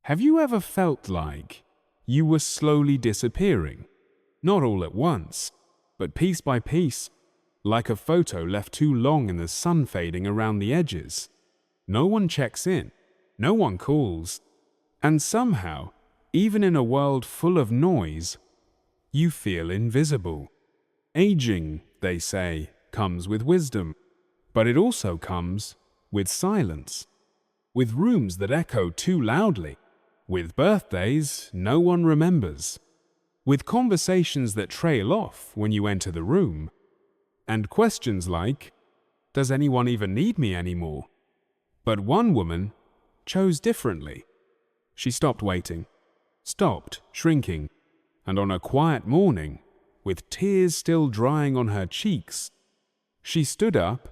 Have you ever felt like you were slowly disappearing? Not all at once, but piece by piece, like a photo left too long in the sun fading around the edges. No one checks in, no one calls, and somehow, even in a world full of noise, you feel invisible. Aging, they say, comes with wisdom, but it also comes with silence, with rooms that echo too loudly, with birthdays no one remembers, with conversations that trail off when you enter the room, and questions like, does anyone even need me anymore? But one woman chose differently. She stopped waiting, stopped shrinking, and on a quiet morning, with tears still drying on her cheeks, she stood up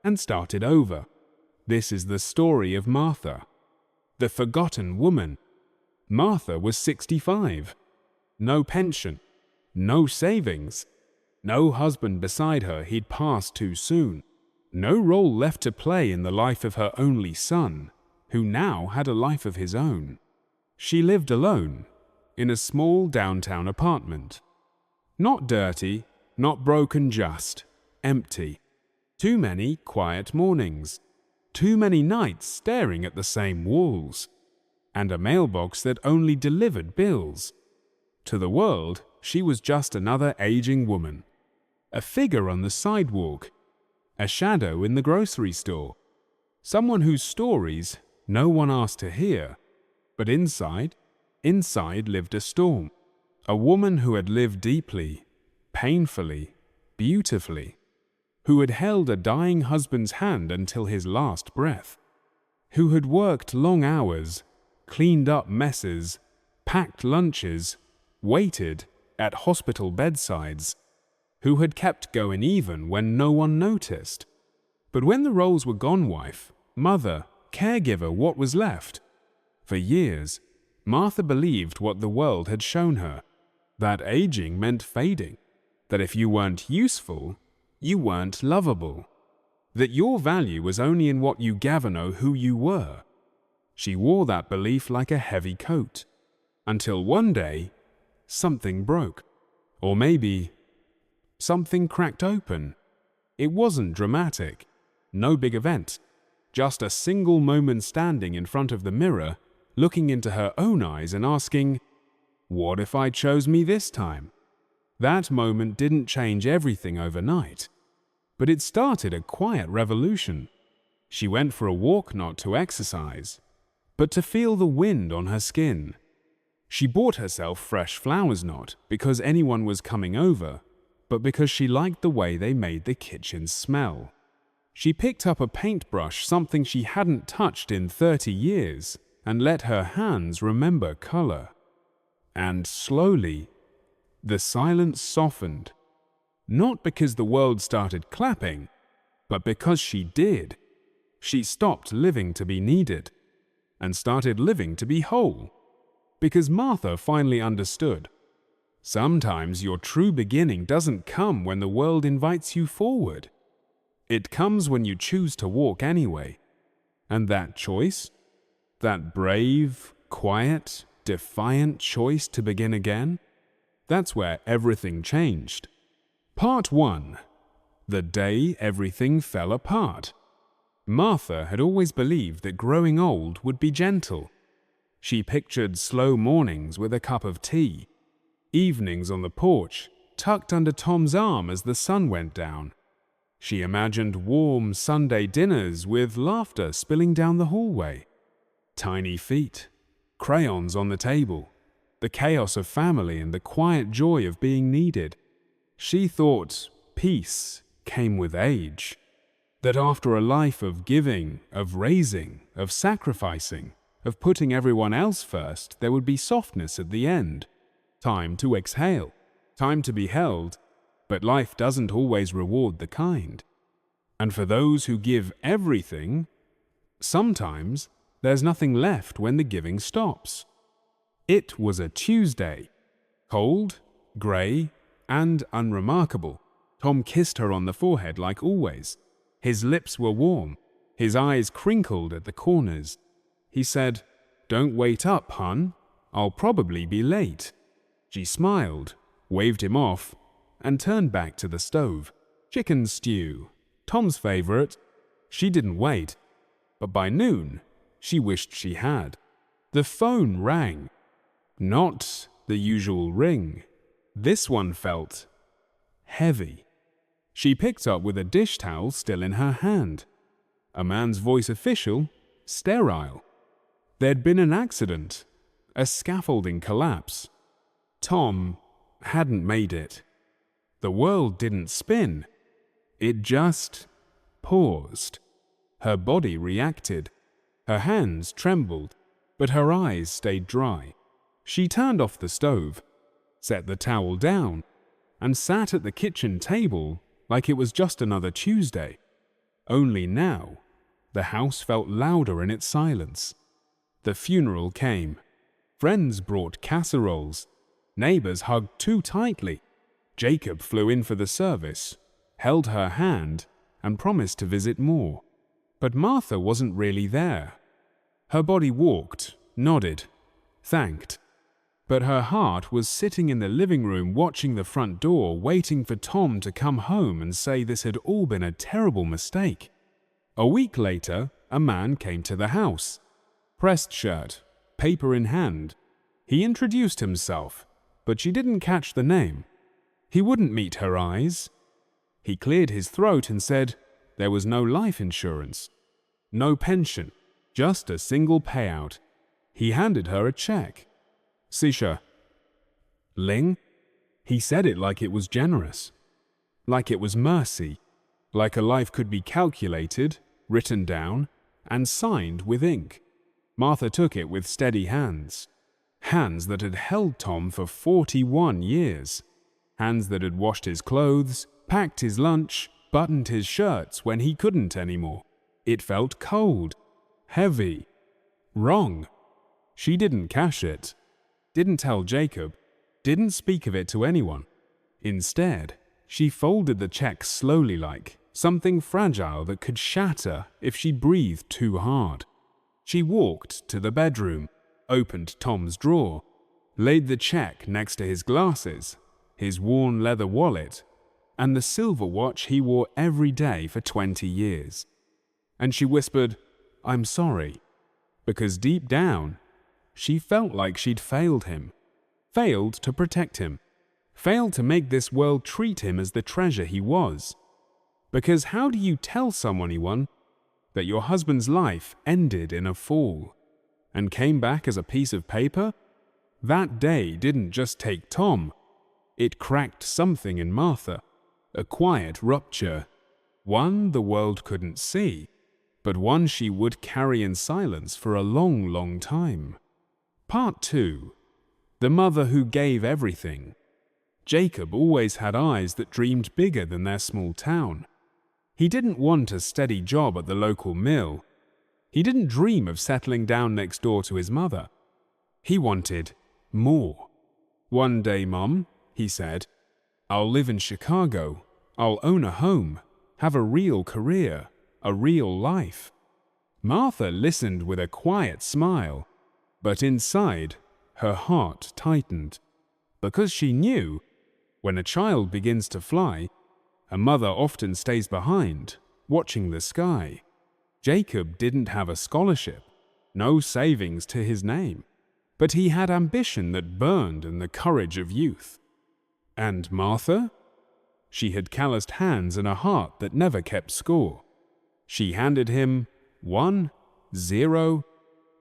and started over. This is the story of Martha, the forgotten woman. Martha was 65. No pension, no savings, no husband beside her he'd passed too soon, no role left to play in the life of her only son, who now had a life of his own. She lived alone, in a small downtown apartment. Not dirty, not broken, just empty. Too many quiet mornings, too many nights staring at the same walls, and a mailbox that only delivered bills. To the world, she was just another aging woman, a figure on the sidewalk, a shadow in the grocery store, someone whose stories no one asked to hear. But inside lived a storm, a woman who had lived deeply, painfully, beautifully, who had held a dying husband's hand until his last breath, who had worked long hours, cleaned up messes, packed lunches, waited at hospital bedsides, who had kept going even when no one noticed. But when the roles were gone, wife, mother, caregiver, what was left? For years, Martha believed what the world had shown her, that aging meant fading, that if you weren't useful, you weren't lovable, that your value was only in what you know who you were. She wore that belief like a heavy coat, until one day, something broke. Or maybe, something cracked open. It wasn't dramatic, no big event, just a single moment standing in front of the mirror, looking into her own eyes and asking, what if I chose me this time? That moment didn't change everything overnight, but it started a quiet revolution. She went for a walk not to exercise, but to feel the wind on her skin. She bought herself fresh flowers not because anyone was coming over, but because she liked the way they made the kitchen smell. She picked up a paintbrush, something she hadn't touched in 30 years, and let her hands remember color. And slowly, the silence softened, not because the world started clapping, but because she did. She stopped living to be needed and started living to be whole, because Martha finally understood. Sometimes your true beginning doesn't come when the world invites you forward. It comes when you choose to walk anyway. And that choice, that brave, quiet, defiant choice to begin again, that's where everything changed. Part 1. The day everything fell apart. Martha had always believed that growing old would be gentle. She pictured slow mornings with a cup of tea, evenings on the porch, tucked under Tom's arm as the sun went down. She imagined warm Sunday dinners with laughter spilling down the hallway, tiny feet, crayons on the table, the chaos of family and the quiet joy of being needed. She thought peace came with age, that after a life of giving, of raising, of sacrificing, of putting everyone else first, there would be softness at the end, time to exhale, time to be held, but life doesn't always reward the kind. And for those who give everything, sometimes there's nothing left when the giving stops. It was a Tuesday, cold, grey, and unremarkable. Tom kissed her on the forehead like always. His lips were warm, his eyes crinkled at the corners. He said, "Don't wait up, hun. I'll probably be late." She smiled, waved him off, and turned back to the stove. Chicken stew, Tom's favorite. She didn't wait, but by noon, she wished she had. The phone rang. Not the usual ring. This one felt heavy. She picked up with a dish towel still in her hand. A man's voice official, sterile. There'd been an accident, a scaffolding collapse. Tom hadn't made it. The world didn't spin. It just paused. Her body reacted. Her hands trembled, but her eyes stayed dry. She turned off the stove, set the towel down, and sat at the kitchen table like it was just another Tuesday. Only now, the house felt louder in its silence. The funeral came. Friends brought casseroles. Neighbors hugged too tightly. Jacob flew in for the service, held her hand, and promised to visit more. But Martha wasn't really there. Her body walked, nodded, thanked. But her heart was sitting in the living room watching the front door, waiting for Tom to come home and say this had all been a terrible mistake. A week later, a man came to the house. Pressed shirt, paper in hand. He introduced himself, but she didn't catch the name. He wouldn't meet her eyes. He cleared his throat and said there was no life insurance, no pension, just a single payout. He handed her a check. "Sisha." "Ling?" He said it like it was generous, like it was mercy, like a life could be calculated, written down, and signed with ink. Martha took it with steady hands. Hands that had held Tom for 41 years. Hands that had washed his clothes, packed his lunch, buttoned his shirts when he couldn't anymore. It felt cold, heavy, wrong. She didn't cash it. Didn't tell Jacob, didn't speak of it to anyone. Instead, she folded the check slowly like something fragile that could shatter if she breathed too hard. She walked to the bedroom, opened Tom's drawer, laid the check next to his glasses, his worn leather wallet, and the silver watch he wore every day for 20 years. And she whispered, "I'm sorry," because deep down, she felt like she'd failed him, failed to protect him, failed to make this world treat him as the treasure he was. Because how do you tell someone that your husband's life ended in a fall and came back as a piece of paper? That day didn't just take Tom. It cracked something in Martha, a quiet rupture, one the world couldn't see, but one she would carry in silence for a long, long time. Part 2. The mother who gave everything. Jacob always had eyes that dreamed bigger than their small town. He didn't want a steady job at the local mill. He didn't dream of settling down next door to his mother. He wanted more. "One day, Mom," he said, "I'll live in Chicago. I'll own a home, have a real career, a real life." Martha listened with a quiet smile, but inside, her heart tightened, because she knew when a child begins to fly, a mother often stays behind, watching the sky. Jacob didn't have a scholarship, no savings to his name, but he had ambition that burned and the courage of youth. And Martha? She had calloused hands and a heart that never kept score. She handed him 1, 0,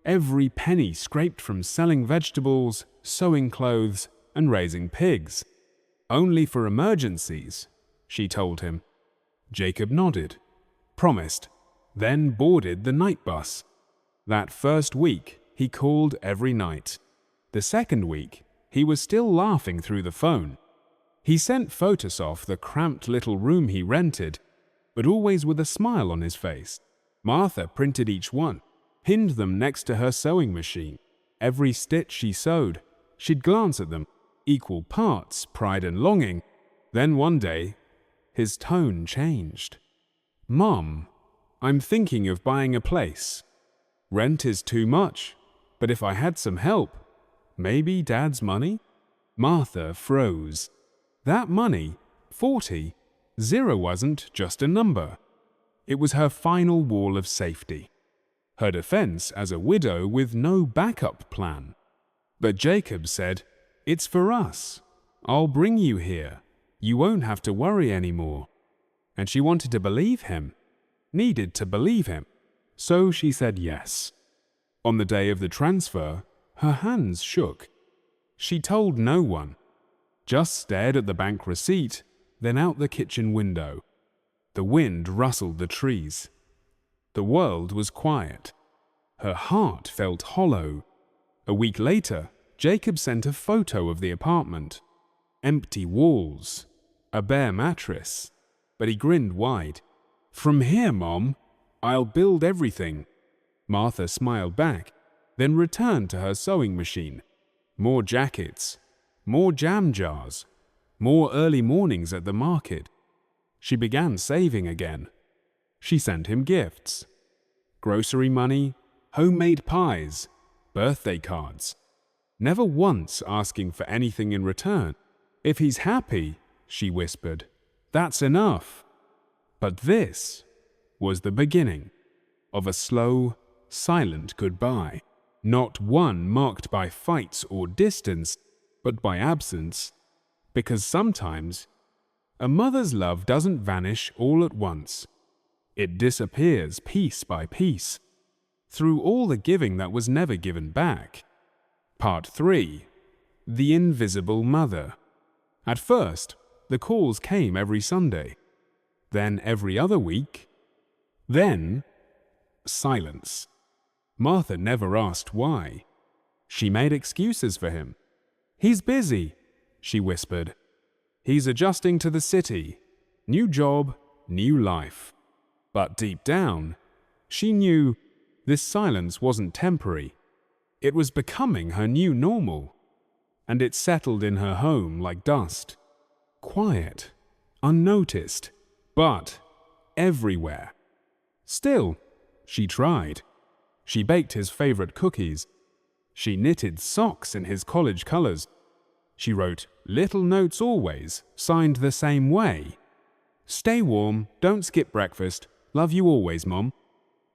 every penny scraped from selling vegetables, sewing clothes, and raising pigs. "Only for emergencies," she told him. Jacob nodded, promised, then boarded the night bus. That first week, he called every night. The second week, he was still laughing through the phone. He sent photos off the cramped little room he rented, but always with a smile on his face. Martha printed each one, pinned them next to her sewing machine. Every stitch she sewed, she'd glance at them, equal parts pride and longing. Then one day, his tone changed. "Mom, I'm thinking of buying a place. Rent is too much. But if I had some help, maybe Dad's money? Martha froze. That money, 40, 0 wasn't just a number. It was her final wall of safety. Her defense as a widow with no backup plan. But Jacob said, "It's for us. I'll bring you here. You won't have to worry anymore." And she wanted to believe him, needed to believe him. So she said yes. On the day of the transfer, her hands shook. She told no one, just stared at the bank receipt, then out the kitchen window. The wind rustled the trees. The world was quiet. Her heart felt hollow. A week later, Jacob sent a photo of the apartment. Empty walls, a bare mattress. But he grinned wide. "From here, Mom, I'll build everything." Martha smiled back, then returned to her sewing machine. More jackets, more jam jars, more early mornings at the market. She began saving again. She sent him gifts. Grocery money, homemade pies, birthday cards. Never once asking for anything in return. "If he's happy," she whispered, "that's enough." But this was the beginning of a slow, silent goodbye. Not one marked by fights or distance, but by absence. Because sometimes, a mother's love doesn't vanish all at once. It disappears piece by piece, through all the giving that was never given back. Part 3. The Invisible Mother. At first, the calls came every Sunday. Then every other week. Then, silence. Martha never asked why. She made excuses for him. "He's busy," she whispered. "He's adjusting to the city. New job, new life." But deep down, she knew this silence wasn't temporary. It was becoming her new normal. And it settled in her home like dust. Quiet, unnoticed, but everywhere. Still, she tried. She baked his favorite cookies. She knitted socks in his college colors. She wrote little notes always, signed the same way. "Stay warm, don't skip breakfast, love you always, Mom."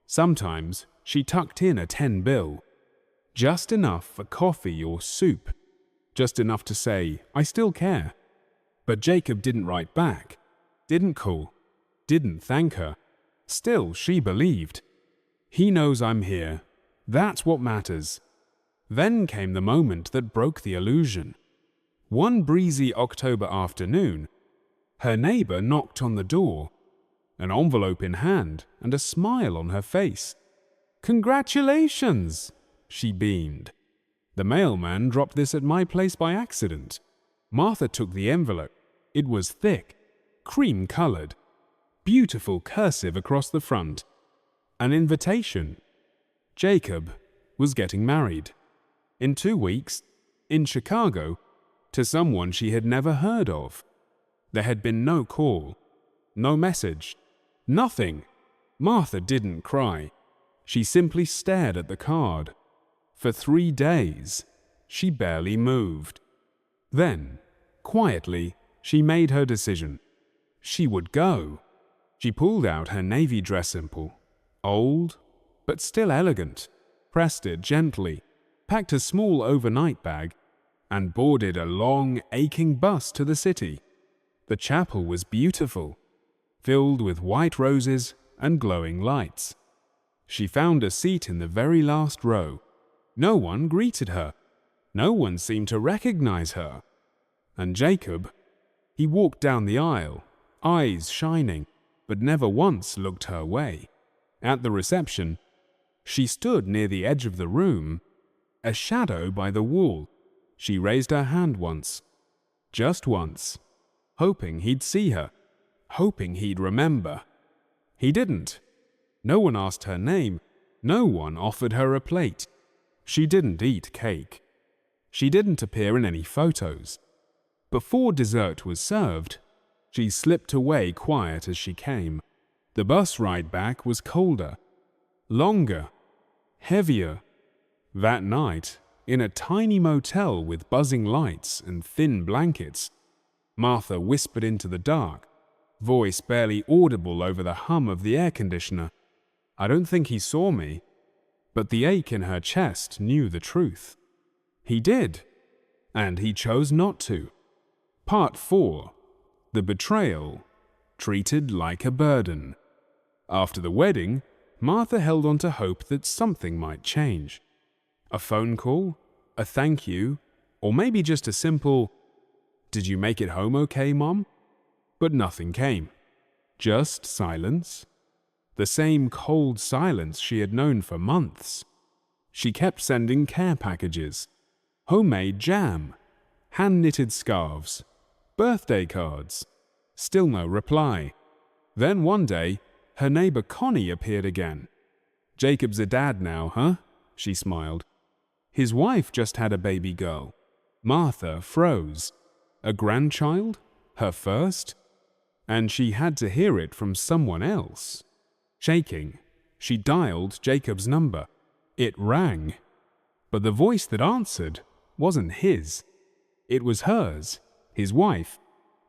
Sometimes she tucked in a 10 bill. Just enough for coffee or soup. Just enough to say, "I still care." But Jacob didn't write back, didn't call, didn't thank her. Still, she believed. He knows I'm here. That's what matters. Then came the moment that broke the illusion. One breezy October afternoon, her neighbor knocked on the door, an envelope in hand and a smile on her face. "Congratulations!" she beamed. "The mailman dropped this at my place by accident." Martha took the envelope. It was thick, cream-colored, beautiful cursive across the front. An invitation. Jacob was getting married. In 2 weeks, in Chicago, to someone she had never heard of. There had been no call, no message, nothing. Martha didn't cry. She simply stared at the card. For 3 days, she barely moved. Then, quietly, she made her decision. She would go. She pulled out her navy dress simple, old, but still elegant, pressed it gently, packed a small overnight bag, and boarded a long, aching bus to the city. The chapel was beautiful, filled with white roses and glowing lights. She found a seat in the very last row. No one greeted her. No one seemed to recognize her. And Jacob, he walked down the aisle, eyes shining, but never once looked her way. At the reception, she stood near the edge of the room, a shadow by the wall. She raised her hand once, just once, hoping he'd see her, hoping he'd remember. He didn't. No one asked her name. No one offered her a plate. She didn't eat cake. She didn't appear in any photos. Before dessert was served, she slipped away quiet as she came. The bus ride back was colder, longer, heavier, That night, in a tiny motel with buzzing lights and thin blankets, Martha whispered into the dark, voice barely audible over the hum of the air conditioner. I don't think he saw me, but the ache in her chest knew the truth. He did, and he chose not to. Part 4. The Betrayal, Treated Like a Burden. After the wedding, Martha held on to hope that something might change. A phone call, a thank you, or maybe just a simple, "Did you make it home okay, Mom?" But nothing came. Just silence. The same cold silence she had known for months. She kept sending care packages, homemade jam, hand-knitted scarves, birthday cards. Still no reply. Then one day, her neighbor Connie appeared again. "Jacob's a dad now, huh?" she smiled. His wife just had a baby girl. Martha froze. A grandchild? Her first? And she had to hear it from someone else. Shaking, she dialed Jacob's number. It rang. But the voice that answered wasn't his. It was hers, his wife.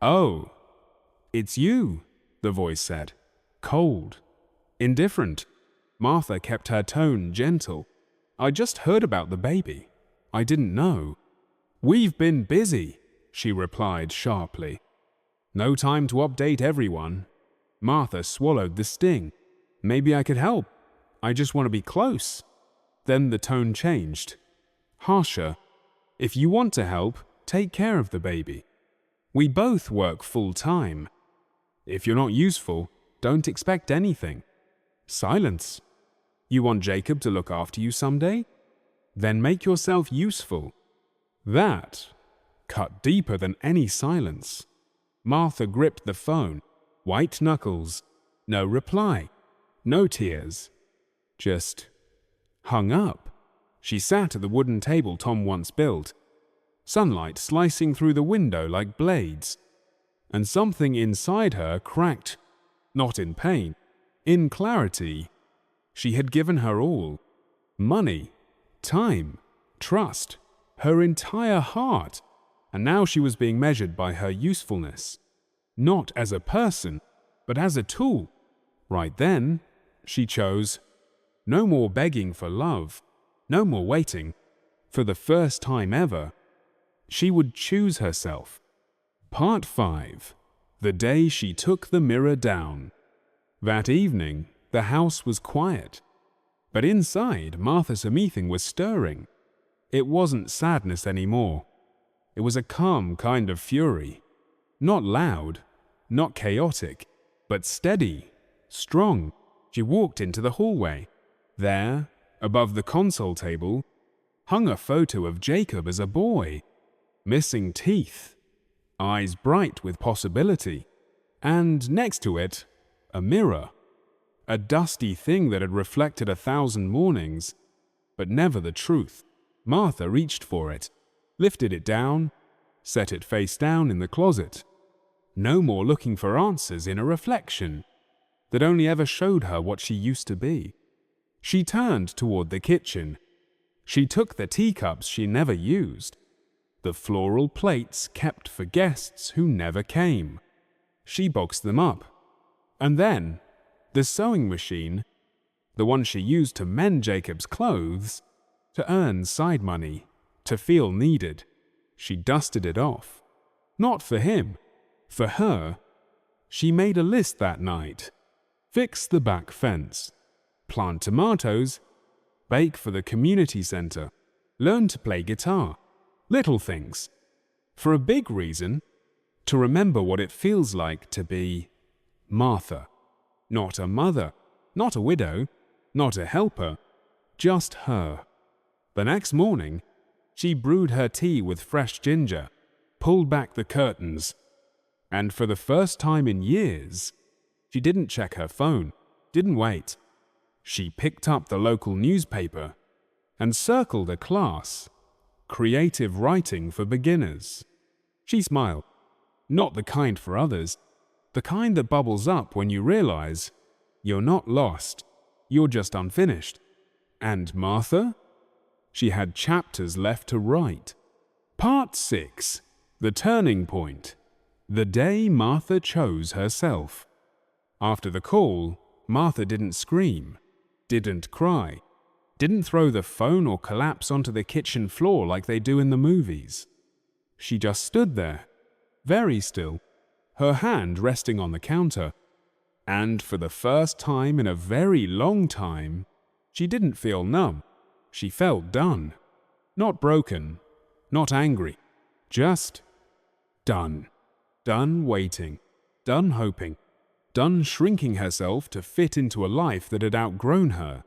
"Oh, it's you," the voice said. Cold. Indifferent. Martha kept her tone gentle. "I just heard about the baby. I didn't know." "We've been busy," she replied sharply. "No time to update everyone." Martha swallowed the sting. "Maybe I could help. I just want to be close." Then the tone changed. Harsher. "If you want to help, take care of the baby. We both work full-time. If you're not useful, don't expect anything." Silence. "You want Jacob to look after you someday? Then make yourself useful." That cut deeper than any silence. Martha gripped the phone, white knuckles. No reply. No tears. Just hung up. She sat at the wooden table Tom once built, sunlight slicing through the window like blades, and something inside her cracked, not in pain, in clarity. She had given her all. Money, time, trust, her entire heart, and now she was being measured by her usefulness. Not as a person, but as a tool. Right then, she chose. No more begging for love. No more waiting. For the first time ever, she would choose herself. Part 5. The day she took the mirror down. That evening, the house was quiet. But inside, Martha Samithing was stirring. It wasn't sadness anymore. It was a calm kind of fury. Not loud, not chaotic, but steady, strong. She walked into the hallway. There, above the console table, hung a photo of Jacob as a boy. Missing teeth, eyes bright with possibility, and next to it, a mirror. A dusty thing that had reflected 1,000 mornings, but never the truth. Martha reached for it, lifted it down, set it face down in the closet. No more looking for answers in a reflection that only ever showed her what she used to be. She turned toward the kitchen. She took the teacups she never used, the floral plates kept for guests who never came. She boxed them up. And then, the sewing machine, the one she used to mend Jacob's clothes, to earn side money, to feel needed. She dusted it off. Not for him, for her. She made a list that night. Fix the back fence. Plant tomatoes. Bake for the community center. Learn to play guitar. Little things. For a big reason, to remember what it feels like to be Martha. Not a mother, not a widow, not a helper, just her. The next morning, she brewed her tea with fresh ginger, pulled back the curtains, and for the first time in years, she didn't check her phone, didn't wait. She picked up the local newspaper and circled a class, creative writing for beginners. She smiled. Not the kind for others, the kind that bubbles up when you realize you're not lost, you're just unfinished. And Martha? She had chapters left to write. Part 6. The Turning Point. The day Martha chose herself. After the call, Martha didn't scream, didn't cry, didn't throw the phone or collapse onto the kitchen floor like they do in the movies. She just stood there, very still, her hand resting on the counter. And for the first time in a very long time, she didn't feel numb. She felt done. Not broken, not angry, just done. Done waiting, done hoping, done shrinking herself to fit into a life that had outgrown her.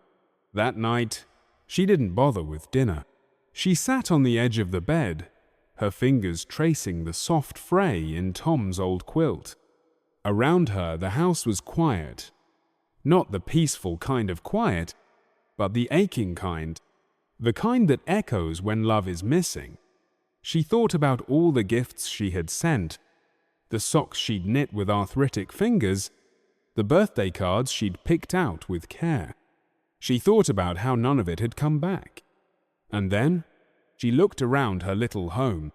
That night, she didn't bother with dinner. She sat on the edge of the bed, her fingers tracing the soft fray in Tom's old quilt. Around her, the house was quiet. Not the peaceful kind of quiet, but the aching kind. The kind that echoes when love is missing. She thought about all the gifts she had sent, the socks she'd knit with arthritic fingers, the birthday cards she'd picked out with care. She thought about how none of it had come back. And then she looked around her little home,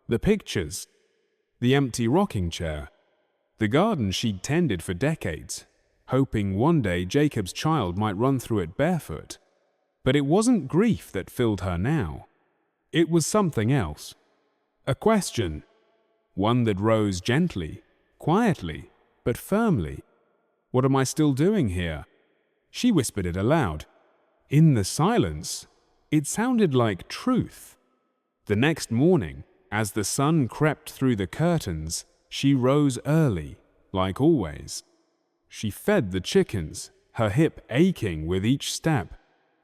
the pictures, the empty rocking chair, the garden she'd tended for decades, hoping one day Jacob's child might run through it barefoot. But it wasn't grief that filled her now. It was something else. A question. One that rose gently, quietly, but firmly. What am I still doing here? She whispered it aloud. In the silence, it sounded like truth. The next morning, as the sun crept through the curtains, she rose early, like always. She fed the chickens, her hip aching with each step,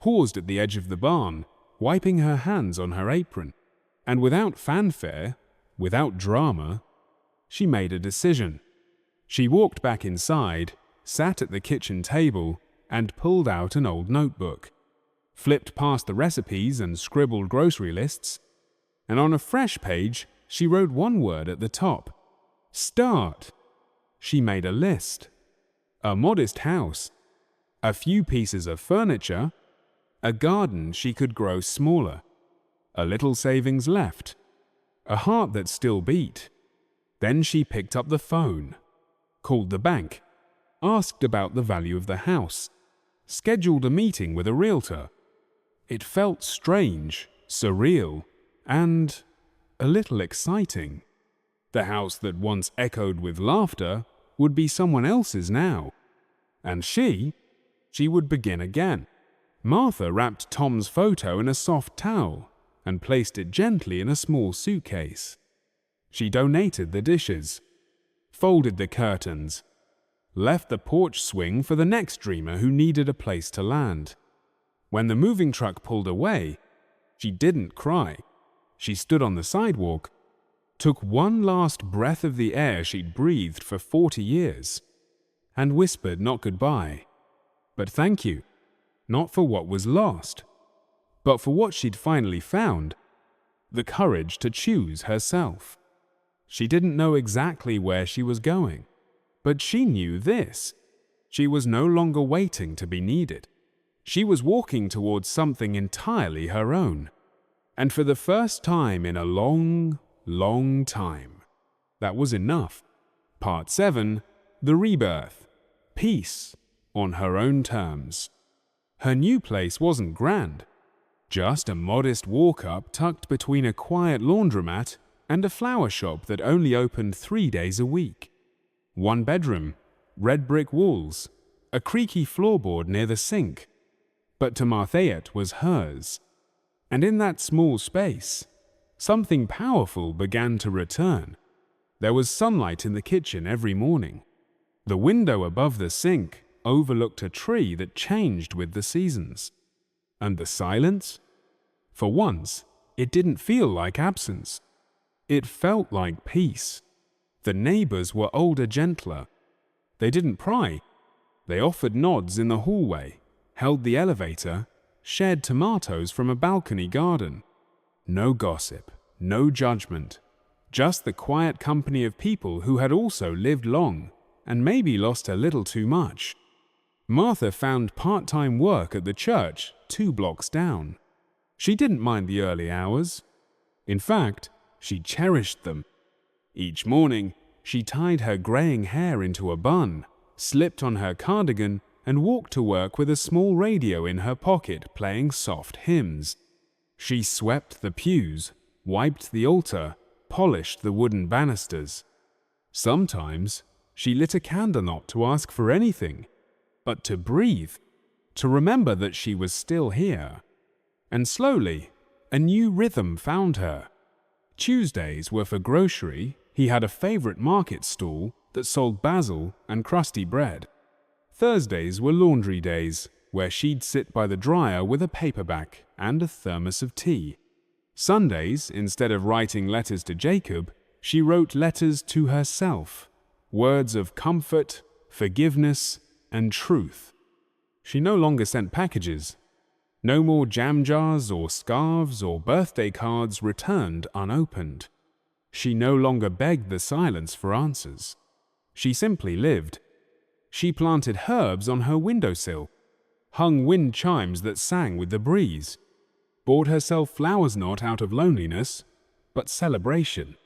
paused at the edge of the barn, wiping her hands on her apron, and without fanfare, without drama, she made a decision. She walked back inside, sat at the kitchen table, and pulled out an old notebook, flipped past the recipes and scribbled grocery lists, and on a fresh page, she wrote one word at the top. Start. She made a list. A modest house, a few pieces of furniture, a garden she could grow smaller, a little savings left, a heart that still beat. Then she picked up the phone, called the bank, asked about the value of the house, scheduled a meeting with a realtor. It felt strange, surreal, and a little exciting. The house that once echoed with laughter would be someone else's now. And she would begin again. Martha wrapped Tom's photo in a soft towel and placed it gently in a small suitcase. She donated the dishes, folded the curtains, left the porch swing for the next dreamer who needed a place to land. When the moving truck pulled away, she didn't cry. She stood on the sidewalk, took one last breath of the air she'd breathed for 40 years, and whispered not goodbye, but thank you. Not for what was lost, but for what she'd finally found, the courage to choose herself. She didn't know exactly where she was going, but she knew this. She was no longer waiting to be needed. She was walking towards something entirely her own, and for the first time in a long, long time. That was enough. Part 7, The Rebirth. Peace on her own terms. Her new place wasn't grand, just a modest walk-up tucked between a quiet laundromat and a flower shop that only opened 3 days a week. 1 bedroom, red brick walls, a creaky floorboard near the sink. But to Martha it was hers. And in that small space, something powerful began to return. There was sunlight in the kitchen every morning. The window above the sink overlooked a tree that changed with the seasons. And the silence? For once, it didn't feel like absence. It felt like peace. The neighbors were older, gentler. They didn't pry. They offered nods in the hallway, held the elevator, shared tomatoes from a balcony garden. No gossip, no judgment, just the quiet company of people who had also lived long and maybe lost a little too much. Martha found part-time work at the church 2 blocks down. She didn't mind the early hours. In fact, she cherished them. Each morning, she tied her graying hair into a bun, slipped on her cardigan, and walked to work with a small radio in her pocket playing soft hymns. She swept the pews, wiped the altar, polished the wooden banisters. Sometimes, she lit a candle not to ask for anything, but to breathe, to remember that she was still here. And slowly, a new rhythm found her. Tuesdays were for grocery. He had a favorite market stall that sold basil and crusty bread. Thursdays were laundry days, where she'd sit by the dryer with a paperback and a thermos of tea. Sundays, instead of writing letters to Jacob, she wrote letters to herself, words of comfort, forgiveness, and truth. She no longer sent packages. No more jam jars or scarves or birthday cards returned unopened. She no longer begged the silence for answers. She simply lived. She planted herbs on her windowsill, hung wind chimes that sang with the breeze, bought herself flowers not out of loneliness, but celebration.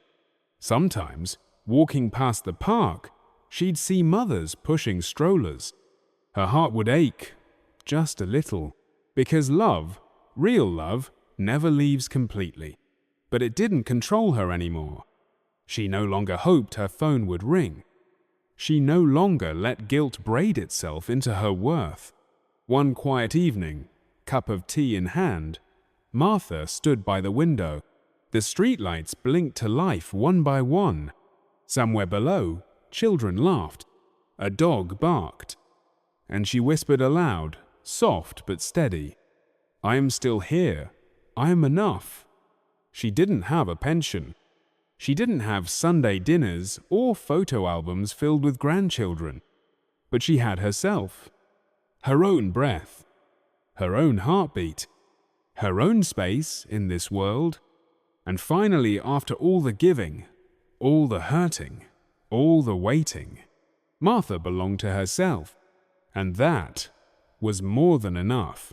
Sometimes, walking past the park, she'd see mothers pushing strollers. Her heart would ache, just a little, because love, real love, never leaves completely. But it didn't control her anymore. She no longer hoped her phone would ring. She no longer let guilt braid itself into her worth. One quiet evening, cup of tea in hand, Martha stood by the window. The streetlights blinked to life one by one. Somewhere below, children laughed. A dog barked. And she whispered aloud, soft but steady, "I am still here. I am enough." She didn't have a pension. She didn't have Sunday dinners or photo albums filled with grandchildren. But she had herself. Her own breath. Her own heartbeat. Her own space in this world. And finally, after all the giving, all the hurting, all the waiting, Martha belonged to herself. And that was more than enough.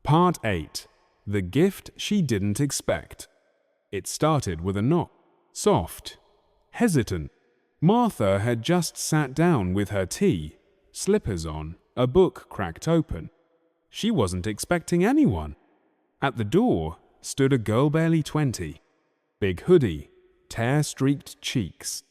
Part 8. The gift she didn't expect. It started with a knock. Soft, hesitant. Martha had just sat down with her tea, slippers on, a book cracked open. She wasn't expecting anyone. At the door stood a girl barely 20. Big hoodie, tear-streaked cheeks.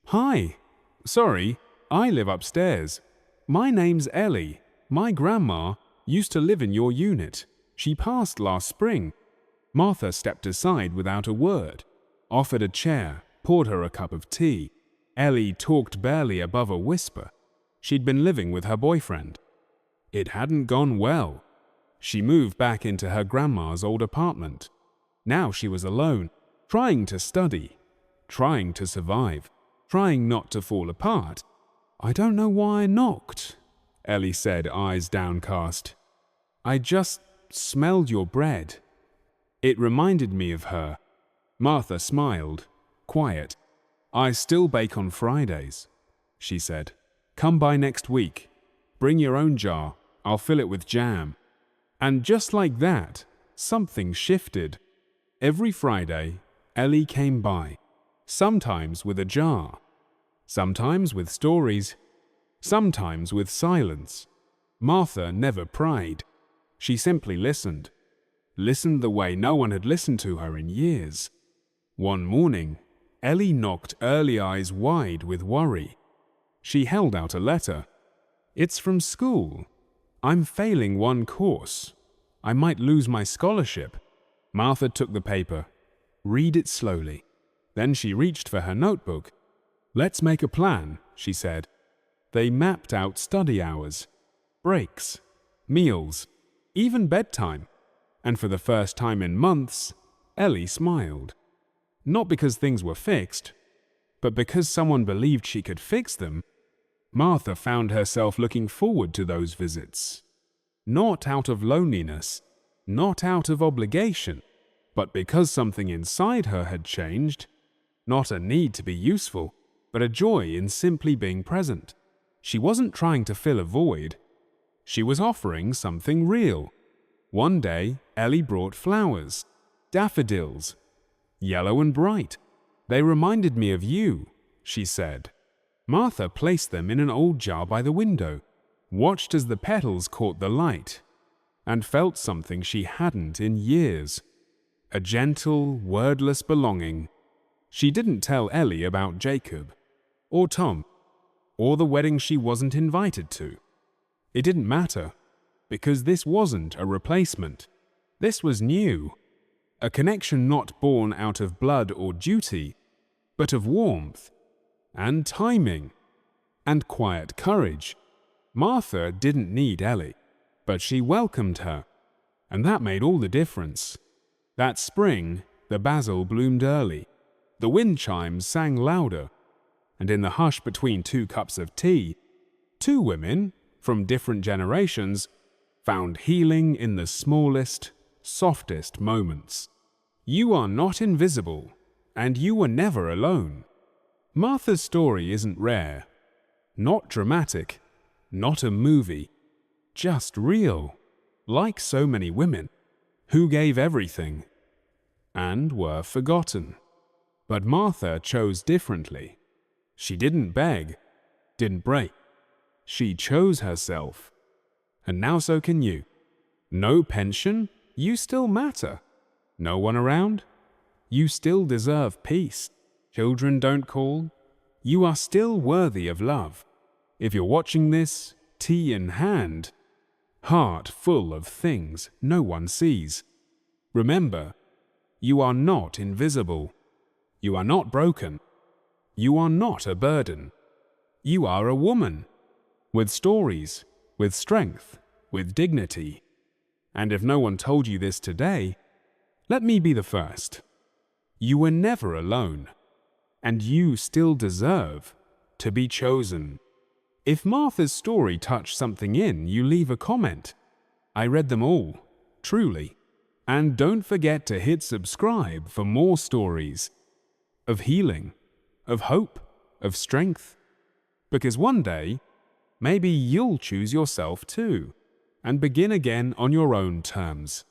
"Hi. Sorry, I live upstairs. My name's Ellie. My grandma used to live in your unit. She passed last spring." Martha stepped aside without a word, offered a chair, poured her a cup of tea. Ellie talked barely above a whisper. She'd been living with her boyfriend. It hadn't gone well. She moved back into her grandma's old apartment. Now she was alone, trying to study, trying to survive, trying not to fall apart. "I don't know why I knocked," Ellie said, eyes downcast. "I just smelled your bread." It reminded me of her. Martha smiled, quiet. "I still bake on Fridays," she said. "Come by next week. Bring your own jar. I'll fill it with jam." And just like that, something shifted. Every Friday, Ellie came by, sometimes with a jar, sometimes with stories, sometimes with silence. Martha never pried. She simply listened. Listened the way no one had listened to her in years. One morning, Ellie knocked, early eyes wide with worry. She held out a letter. "It's from school. I'm failing one course. I might lose my scholarship." Martha took the paper. Read it slowly. Then she reached for her notebook. "Let's make a plan," she said. They mapped out study hours, breaks, meals, even bedtime. And for the first time in months, Ellie smiled. Not because things were fixed, but because someone believed she could fix them. Martha found herself looking forward to those visits. Not out of loneliness, not out of obligation, but because something inside her had changed. Not a need to be useful, but a joy in simply being present. She wasn't trying to fill a void. She was offering something real. One day, Ellie brought flowers, daffodils, yellow and bright. They reminded me of you, she said. Martha placed them in an old jar by the window, watched as the petals caught the light, and felt something she hadn't in years. A gentle, wordless belonging. She didn't tell Ellie about Jacob, or Tom, or the wedding she wasn't invited to. It didn't matter, because this wasn't a replacement. This was new. A connection not born out of blood or duty, but of warmth, and timing, and quiet courage. Martha didn't need Ellie, but she welcomed her, and that made all the difference. That spring, the basil bloomed early, the wind chimes sang louder, and in the hush between 2 cups of tea, 2 women, from different generations, found healing in the smallest, softest moments. You are not invisible, and you were never alone. Martha's story isn't rare, not dramatic, not a movie, just real, like so many women who gave everything and were forgotten. But Martha chose differently. She didn't beg, didn't break. She chose herself. And now so can you. No pension? You still matter. No one around? You still deserve peace. Children don't call? You are still worthy of love. If you're watching this, tea in hand, heart full of things no one sees, remember, you are not invisible. You are not broken. You are not a burden. You are a woman, with stories, with strength, with dignity. And if no one told you this today, let me be the first. You were never alone, and you still deserve to be chosen. If Martha's story touched something in, you leave a comment. I read them all, truly. And don't forget to hit subscribe for more stories of healing, of hope, of strength. Because one day, maybe you'll choose yourself too, and begin again on your own terms.